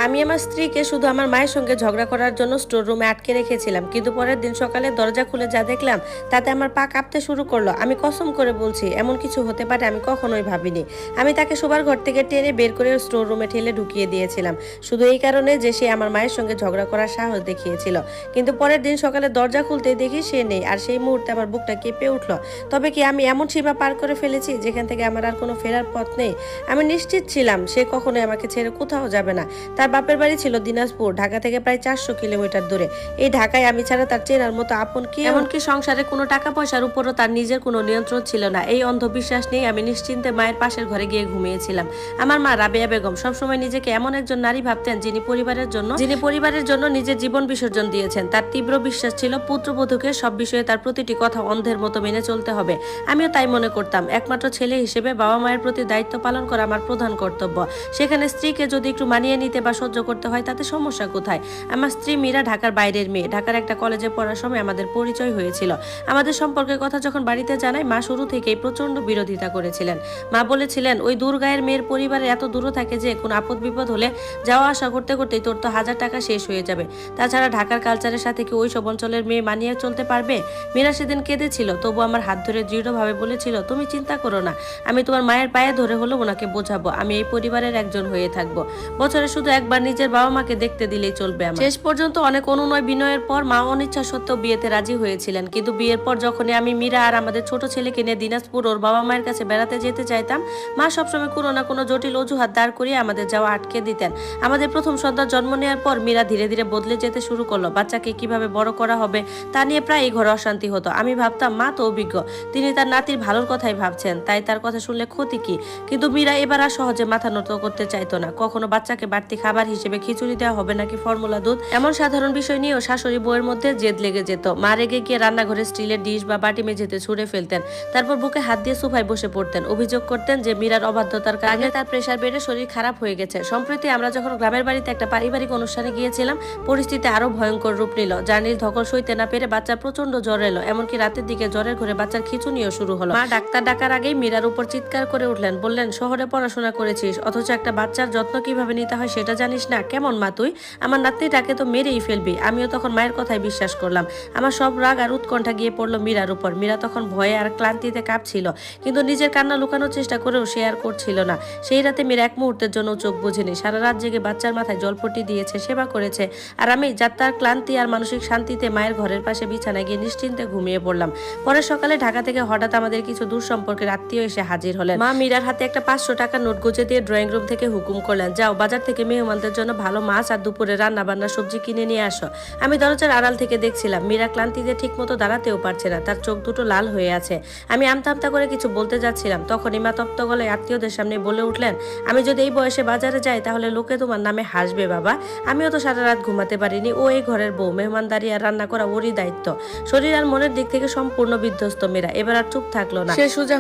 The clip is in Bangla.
আমি আমার স্ত্রীকে শুধু আমার মায়ের সঙ্গে ঝগড়া করার জন্য স্টোর রুমে আটকে রেখেছিলাম, কিন্তু পরের দিন সকালে দরজা খুলে যা দেখলাম তাতে আমার পা কাঁপতে শুরু করলো। আমি কসম করে বলছি এমন কিছু হতে পারে আমি কখনোই ভাবিনি। আমি তাকে শোবার ঘর থেকে টেনে বের করে স্টোর রুমে ঠেলে ঢুকিয়ে দিয়েছিলাম, শুধু এই কারণে যে সে আমার মায়ের সঙ্গে ঝগড়া করার সাহস দেখিয়েছিল। কিন্তু পরের দিন সকালে দরজা খুলতে দেখি সে নেই, আর সেই মুহূর্তে আমার বুকটা কেঁপে উঠলো। তবে কি আমি এমন সীমা পার করে ফেলেছি যেখান থেকে আমার আর কোনো ফেরার পথ নেই? আমি নিশ্চিত ছিলাম সে কখনোই আমাকে ছেড়ে কোথাও যাবে না। তার বাপের বাড়ি ছিল দিনাজপুর, ঢাকা থেকে প্রায় 400 কিলোমিটার দূরে। এই ঢাকায় আমি ছাড়া তার চেনার মতো আপন কি, এমনকি সংসারে কোনো টাকা পয়সার উপরও তার নিজের কোনো নিয়ন্ত্রণ ছিল না। এই অন্ধবিশ্বাস নিয়ে আমি নিশ্চিন্তে মায়ের পাশের ঘরে গিয়ে ঘুমিয়েছিলাম। আমার মা রাবেয়া বেগম সবসময় নিজেকে এমন একজন নারী ভাবতেন যিনি পরিবারের জন্য নিজের জীবন বিসর্জন দিয়েছেন। তার তীব্র বিশ্বাস ছিল পুত্রবধূকে সব বিষয়ে তার প্রতিটি কথা অন্ধের মতো মেনে চলতে হবে। আমিও তাই মনে করতাম। একমাত্র ছেলে হিসেবে বাবা মায়ের প্রতি দায়িত্ব পালন করা আমার প্রধান কর্তব্য। সেখানে স্ত্রীকে যদি একটু মানিয়ে নিতে বা সহ্য করতে হয় তাতে সমস্যা কোথায়? আমার স্ত্রী মীরা ঢাকার বাইরের মেয়ে। ঢাকার একটা কলেজে পড়ার সময় আমাদের পরিচয় হয়েছিল। আমাদের সম্পর্কের কথা যখন বাড়িতে জানাই, মা শুরু থেকেই প্রচন্ড বিরোধিতা করেছিলেন। মা বলেছিলেন, ওই দূর গায়ের মেয়ের পরিবারে এত দূর থাকে যে কোন আপদ বিপদ হলে যাওয়া আসা করতে করতেই তোর তো 1000 টাকা শেষ হয়ে যাবে। তাছাড়া ঢাকার কালচারের সাথে কি ওই সব অঞ্চলের মেয়ে মানিয়ে চলতে পারবে? মীরা সেদিন কেঁদেছিল, তবু আমার হাত ধরে দৃঢ়ভাবে বলেছিল, তুমি চিন্তা করো না, আমি তোমার মায়ের পায়ে ধরে হলো ওনাকে বোঝাবো। আমি এই পরিবারের একজন হয়ে থাকবো। বছরে শুধু একবার নিজের বাবা মাকে দেখতে দিলেই চলবে আমার। শেষ পর্যন্ত অনেক অনুনয় বিনয়ের পর মা অনিচ্ছা সত্ত্বেও বিয়েতে রাজি হয়েছিলেন। কিন্তু বিয়ের পর যখনই আমি মীরা আর আমাদের ছোট ছেলেকে নিয়ে দিনাজপুর ওর বাবা মায়ের কাছে বেড়াতে যেতে চাইতাম, মা সবসময় কোনো না কোনো জটিল অজুহাত দাঁড় করিয়ে আমাদের যাওয়া আটকে দিতেন। আমাদের প্রথম সন্তান জন্ম নেওয়ার পর মীরা ধীরে ধীরে বদলে যেতে শুরু করলো। বাচ্চাকে কিভাবে বড় করা হবে তা নিয়ে প্রায় এই ঘরে অশান্তি হতো। আমি ভাবতাম মা তো অভিজ্ঞ, তিনি তার নাতির ভালোর কথাই ভাবছেন, তাই তার কথা শুনলে ক্ষতি কি? কিন্তু মীরা এবার আর সহজে মাথা নত করতে চাইতো না। কখনো বাচ্চাকে বাড়তি খাবার হিসেবে খিচুড়ি দেওয়া হবে নাকি ফর্মুলা দুধ, এমন সাধারণ বিষয় নিয়েও শাশুড়ি বউয়ের মধ্যে জেদ লেগে যেত। মা রেগে গিয়ে রান্নাঘরে স্টিলের ডিশ বা বাটি মেঝেতে ছুঁড়ে ফেলতেন। তারপর বুকে হাত দিয়ে সোফায় বসে পড়তেন। অভিযোগ করতেন যে মীরার অবাধ্যতার কারণে তার প্রেসার বেড়ে শরীর খারাপ হয়ে গেছে। সম্প্রতি আমরা যখন গ্রামের বাড়িতে একটা পারিবারিক অনুষ্ঠানে গিয়েছিলাম, পরিস্থিতি আরো ভয়ঙ্কর রূপ নিল। জার্নির ধকল সইতে না পেরে বাচ্চার প্রচন্ড জ্বর এলো। এমনকি রাতের দিকে জ্বরের ঘরে বাচ্চার খিঁচুনিও শুরু হলো। মা ডাক্তার ডাকার আগেই মীরার উপর চিৎকার করে উঠলেন, বললেন, শহরে পড়াশোনা করেছিস অথচ একটা বাচ্চার যত্ন কিভাবে নিতে হয় সেটা জানিস না? কেমন মা তুই? আমার নাতনিটাকে তো মেরেই ফেলবি। আমিও তখন মায়ের কথায় বিশ্বাস করলাম। আমার সব রাগ আর উৎকণ্ঠা গিয়ে পড়লো মীরার উপর। মীরা তখন ভয়ে আর ক্লান্তিতে কাঁপছিল, কিন্তু নিজের কান্না লুকানোর চেষ্টা করেও সে আর করছিল না। সেই রাতে মীরা এক মুহূর্তের জন্য চোখ বুঝেনি। সারা রাত জেগে বাচ্চার মাথায় জলপট্টি দিয়েছে, সেবা করেছে। আর আমি যাত্রার ক্লান্তি আর মানসিক শান্তিতে মায়ের ঘরের পাশে বিছানায় গিয়ে নিশ্চিন্তে ঘুমিয়ে পড়লাম। পরের সকালে ঢাকা থেকে হঠাৎ আমাদের কিছু দূর সম্পর্কের আত্মীয় এসে হাজির হলেন। মা মীরার হাতে একটা 500 টাকার নোট গুঁজে দিয়ে ড্রয়িং রুম থেকে হুকুম করলেন, যাও বাজার থেকে মেহমানদের জন্য ভালো মাছ আর দুপুরে রান্না বান্না সবজি কিনে নিয়ে আসো। আমি দরজার আড়াল থেকে দেখছিলাম মীরা ক্লান্তিতে ঠিক মতো দাঁড়াতেও পারছে না, তার চোখ দুটো লাল হয়ে আছে। আমি আমতা আমতা করে কিছু বলতে যাচ্ছিলাম, তখনই মা তপ্ত গলায় আত্মীয়দের সামনে বলে উঠলেন, আমি যদি এই বয়সে বাজারে যাই তাহলে লোকে তোমার নামে হাসবে বাবা। আমিও তো সারা রাত ঘুমাতে পারিনি। ও এই ঘরের বউ, মেহমানদারি আর রান্না করা ওরই দায়িত্ব। শরীর আর মনের দিক থেকে সম্পূর্ণ বিধ্বস্ত মীরা। এবার আর চুপ থাকলো না, সে সোজা